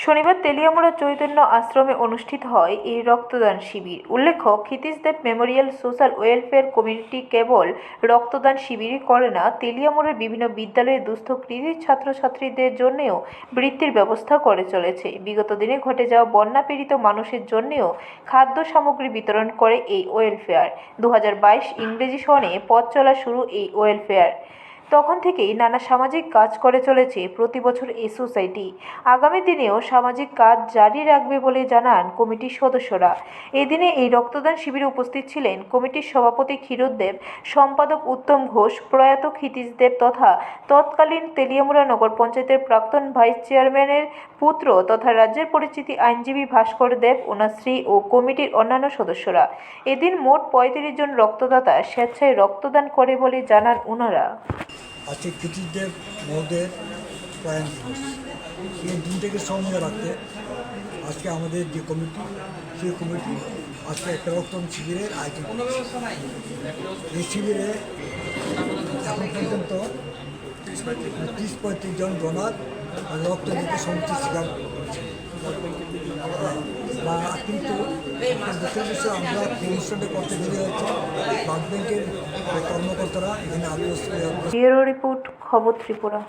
শনিবার তেলিয়ামুড়া চৈতন্য আশ্রমে অনুষ্ঠিত হয় এই রক্তদান শিবির। উল্লেখ্য, ক্ষিতীশদেব মেমোরিয়াল সোশ্যাল ওয়েলফেয়ার কমিউনিটি কেবল রক্তদান শিবিরই করে না, তেলিয়ামুড়ার বিভিন্ন বিদ্যালয়ে দুস্থ কৃতি ছাত্রছাত্রীদের জন্যেও বৃত্তির ব্যবস্থা করে চলেছে। বিগত দিনে ঘটে যাওয়া বন্যা পীড়িত মানুষের জন্যেও খাদ্য সামগ্রী বিতরণ করে এই ওয়েলফেয়ার। 2022 ইংরেজি সনে পথ চলা শুরু এই ওয়েলফেয়ার। তখন থেকেই নানা সামাজিক কাজ করে চলেছে প্রতি বছর এই সোসাইটি। আগামী দিনেও সামাজিক কাজ জারি রাখবে বলে জানান কমিটির সদস্যরা। এদিনে এই রক্তদান শিবিরে উপস্থিত ছিলেন কমিটির সভাপতি ক্ষীরোদদেব, সম্পাদক উত্তম ঘোষ, প্রয়াত ক্ষিতীশদেব তথা তৎকালীন তেলিয়ামুড়া নগর পঞ্চায়েতের প্রাক্তন ভাইস চেয়ারম্যানের পুত্র তথা রাজ্যের পরিচিতি আইনজীবী ভাস্কর দেব, ওনার স্ত্রী ও কমিটির অন্যান্য সদস্যরা। এদিন মোট 35 জন রক্তদাতা স্বেচ্ছায় রক্তদান করে বলে জানান ওনারা। আজকে ক্ষিতীশদেব মহোদয়ের প্রয়াণ দিবস। এই দিনটাকে স্মরণীয় রাখতে আজকে আমাদের যে কমিটি, সেই কমিটি আজকে একটা রক্তদান শিবিরের আয়োজন করেছে। এই শিবিরে এখন পর্যন্ত 30-35 জন ডোনার রক্ত দিতে সম্মতি স্বীকার করছে। কিন্তু দুঃখের বিষয় আমরা অনুষ্ঠানটা করতে দেরি হচ্ছে। ব্লাড ব্যাংকের কর্মকর্তারা এখানে ব্যুরো রিপোর্ট, খবর ত্রিপুরা।